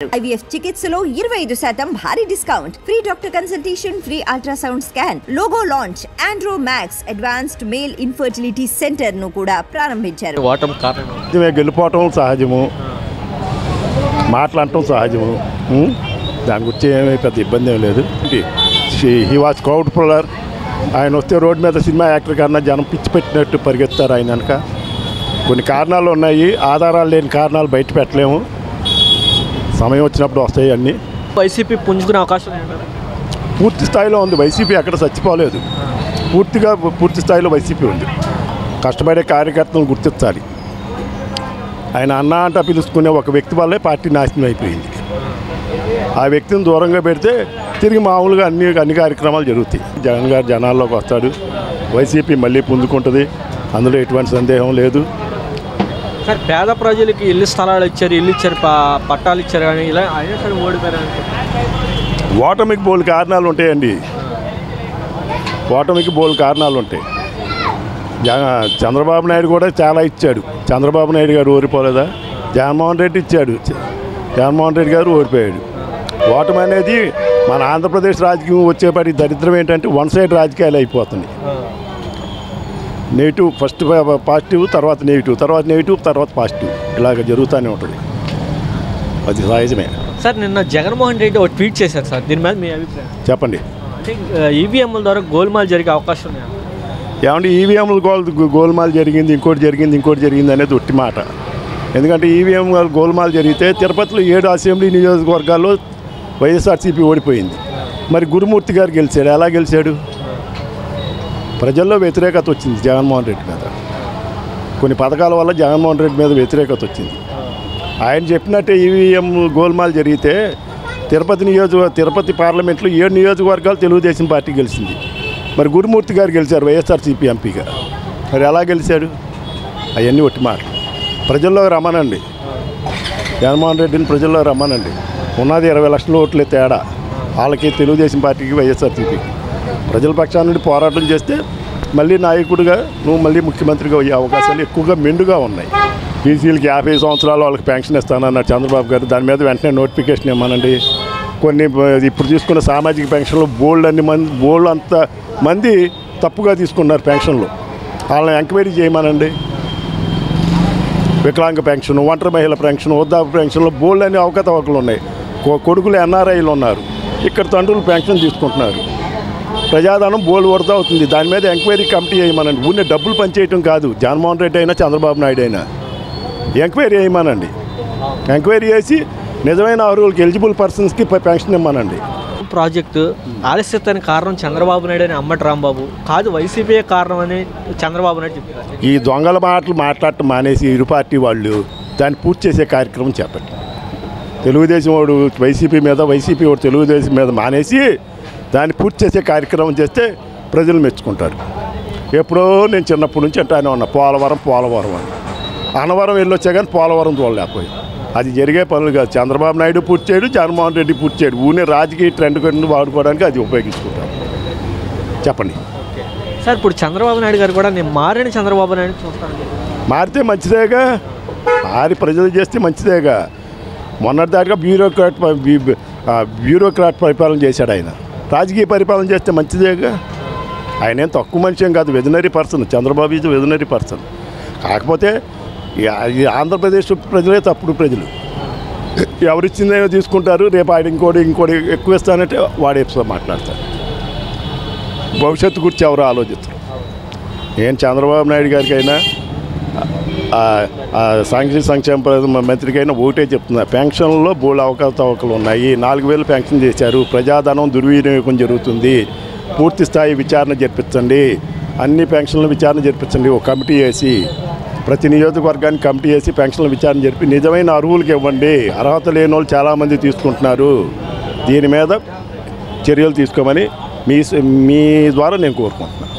IVF చికిత్సలో 25% భారీ discount, free doctor consultation, free ultrasound scan, logo launch, Andro max advanced male infertility centre ను కూడా ప్రారంభించారు. గెలిపోవటం సహజము, మాట్లాడటం సహజము, దాని గురించి ఏమీ పెద్ద ఇబ్బంది ఏం లేదు. He was crowd puller. ఆయన వస్తే రోడ్డు మీద సినిమా యాక్టర్ కన్నా జనం పిచ్చి పెట్టినట్టు పరిగెత్తారు. ఆయన వెనక కొన్ని కారణాలు ఉన్నాయి, ఆధారాలు లేని కారణాలు బయట పెట్టలేము. సమయం వచ్చినప్పుడు వస్తాయి అన్నీ. వైసీపీ పుంజుకునే అవకాశం పూర్తి స్థాయిలో ఉంది. వైసీపీ ఎక్కడ చచ్చిపోలేదు, పూర్తి స్థాయిలో వైసీపీ ఉంది. కష్టపడే కార్యకర్తలను గుర్తించాలి. ఆయన అన్న అంట పిలుచుకునే ఒక వ్యక్తి వల్లే పార్టీ నాశనం అయిపోయింది. ఆ వ్యక్తిని దూరంగా పెడితే తిరిగి మామూలుగా అన్ని కార్యక్రమాలు జరుగుతాయి. జగన్ గారు జనాల్లోకి వస్తాడు, వైసీపీ మళ్ళీ పుంజుకుంటుంది, అందులో ఎటువంటి సందేహం లేదు. సార్, పేద ప్రజలకి ఇల్లు స్థలాలు ఇచ్చారు, పట్టాలు ఇచ్చారు, కానీ ఇలా అయినా సరే ఓడిపోయారు. ఓటమికి బోలు కారణాలు ఉంటాయండి, ఓటమికి బోలు కారణాలు ఉంటాయి. చంద్రబాబు నాయుడు కూడా చాలా ఇచ్చాడు. చంద్రబాబు నాయుడు గారు ఓడిపోలేదా? జగన్మోహన్ రెడ్డి ఇచ్చాడు, జగన్మోహన్ రెడ్డి గారు ఓడిపోయాడు. ఓటమి అనేది మన ఆంధ్రప్రదేశ్ రాజకీయం వచ్చేపటి దరిద్రం ఏంటంటే వన్ సైడ్ రాజకీయాలు అయిపోతుంది. నెగిటివ్ ఫస్ట్ పాజిటివ్, తర్వాత నెగిటివ్, తర్వాత పాజిటివ్, ఇలాగ జరుగుతూనే ఉంటుంది. అది సహజమే. సార్, నిన్న జగన్మోహన్ రెడ్డి ఒక ట్వీట్ చేశారు సార్, దీని మీద మీ అభిప్రాయం చెప్పండి. ఈవీఎంల ద్వారా గోల్మాల్ జరిగే అవకాశం ఉంది ఏమంటే ఈవీఎంలు గోల్మాల్ జరిగింది, ఇంకోటి జరిగింది అనేది ఒట్టి మాట. ఎందుకంటే ఈవీఎం గోల్మాల్ జరిగితే తిరుపతిలో 7 అసెంబ్లీ నియోజకవర్గాల్లో వైఎస్ఆర్సీపీ ఓడిపోయింది. మరి గురుమూర్తి గారు గెలిచాడు. ఎలా గెలిచాడు? ప్రజల్లో వ్యతిరేకత వచ్చింది జగన్మోహన్ రెడ్డి మీద. కొన్ని పథకాల వల్ల జగన్మోహన్ రెడ్డి మీద వ్యతిరేకత వచ్చింది. ఆయన చెప్పినట్టే ఈవీఎం గోల్మాల్ జరిగితే తిరుపతి పార్లమెంట్లో 7 నియోజకవర్గాలు తెలుగుదేశం పార్టీ గెలిచింది. మరి గురుమూర్తి గారు గెలిచారు వైఎస్ఆర్సీపీ ఎంపీగా. మరి ఎలా గెలిచాడు? అవన్నీ ఒట్టి మాటలు. ప్రజల్లో రమ్మనండి, జగన్మోహన్ రెడ్డిని ప్రజల్లో రమ్మనండి. ఉన్నది 20 లక్షల ఓట్లే తేడా వాళ్ళకి, తెలుగుదేశం పార్టీకి, వైఎస్ఆర్సీపీకి. ప్రజల పక్షాన నుండి పోరాటం చేస్తే మళ్ళీ నాయకుడిగా నువ్వు మళ్ళీ ముఖ్యమంత్రిగా అయ్యే అవకాశాలు ఎక్కువగా మెండుగా ఉన్నాయి. బీసీలకి 50 సంవత్సరాలు వాళ్ళకి పెన్షన్ ఇస్తానన్నారు చంద్రబాబు గారు. దాని మీద వెంటనే నోటిఫికేషన్ ఇవ్వమనండి. కొన్ని ఇప్పుడు తీసుకున్న సామాజిక పెన్షన్లు బోల్డ్ అంత మంది తప్పుగా తీసుకున్నారు పెన్షన్లు. వాళ్ళని ఎంక్వైరీ చేయమనండి. వికలాంగ పెన్షన్, ఒంటరి మహిళ పెన్షన్, వృద్ధాప్య పెన్షన్లో బోల్డ్ అన్ని అవకతవకలు ఉన్నాయి. కొడుకులు ఎన్ఆర్ఐలు ఉన్నారు, ఇక్కడ తండ్రులు పెన్షన్ తీసుకుంటున్నారు. ప్రజాధనం బోల్డ్ వరద అవుతుంది. దాని మీద ఎంక్వైరీ కమిటీ వేయమనండి. ఊరినే డబ్బులు పనిచేయటం కాదు. జగన్మోహన్ రెడ్డి అయినా చంద్రబాబు నాయుడు అయినా ఎంక్వైరీ వేయమనండి. ఎంక్వైరీ చేసి నిజమైన అర్హులకి, ఎలిజిబుల్ పర్సన్స్కి పెన్షన్ ఇవ్వమనండి. ప్రాజెక్టు ఆలస్యతని కారణం చంద్రబాబు నాయుడు అని అమ్మటి రాంబాబు కాదు, వైసీపీ కారణం అని చంద్రబాబు నాయుడు చెప్తారు. ఈ దొంగల మాటలు మాట్లాడటం మానేసి ఇరు పార్టీ వాళ్ళు దాన్ని పూర్తి చేసే కార్యక్రమం చేపట్టి, తెలుగుదేశం వాడు వైసీపీ మీద, వైసీపీ వాడు తెలుగుదేశం మీద మానేసి దాన్ని పూర్తి చేసే కార్యక్రమం చేస్తే ప్రజలు మెచ్చుకుంటారు. ఎప్పుడో నేను చిన్నప్పటి నుంచి అంటానే ఉన్నా, పోలవరం అని. అన్నవరం వెళ్ళొచ్చా కానీ పోలవరం చూడలేకపోయి. అది జరిగే పనులు కాదు. చంద్రబాబు నాయుడు పూర్తి చేయడు, జగన్మోహన్ రెడ్డి పూర్తి చేయడు. ఊనే రాజకీయ ట్రెండ్ కొన్ని వాడుకోవడానికి అది ఉపయోగించుకుంటారు. చెప్పండి సార్, ఇప్పుడు చంద్రబాబు నాయుడు గారు కూడా నేను మారిన చంద్రబాబు నాయుడు చూస్తాను. మారితే మంచిదేగా, మారి ప్రజలు చేస్తే మంచిదేగా. మొన్నటిదాకా బ్యూరోక్రాట్ పరిపాలన చేశాడు ఆయన. రాజకీయ పరిపాలన చేస్తే మంచిదేగా. ఆయన ఏం తక్కువ మనిషి ఏం కాదు, visionary person. Chandrababu is visionary person. కాకపోతే ఆంధ్రప్రదేశ్ ప్రజలే తప్పుడు ప్రజలు. ఎవరిచ్చిందేమో తీసుకుంటారు. రేపు ఆయన ఇంకోటి ఎక్కువ ఇస్తానంటే వాడే మాట్లాడతారు. భవిష్యత్తు గురించి ఎవరు ఆలోచిస్తారు? చంద్రబాబు నాయుడు గారికైనా సాంఘిక సంక్షేమ మంత్రికైనా ఒకటే చెప్తున్నా, పెన్షన్లో బోల్డ్ అవకతవకలు ఉన్నాయి. 4000 పెన్షన్ చేశారు. ప్రజాధనం దుర్వినియోగం జరుగుతుంది. పూర్తి స్థాయి విచారణ జరిపించండి. అన్ని పెన్షన్ల విచారణ జరిపించండి. ఒక కమిటీ వేసి, ప్రతి నియోజకవర్గానికి కమిటీ వేసి పెన్షన్ల విచారణ జరిపి నిజమైన అర్హులకి ఇవ్వండి. అర్హత లేని వాళ్ళు చాలామంది తీసుకుంటున్నారు. దీని మీద చర్యలు తీసుకోమని మీ ద్వారా నేను కోరుకుంటున్నాను.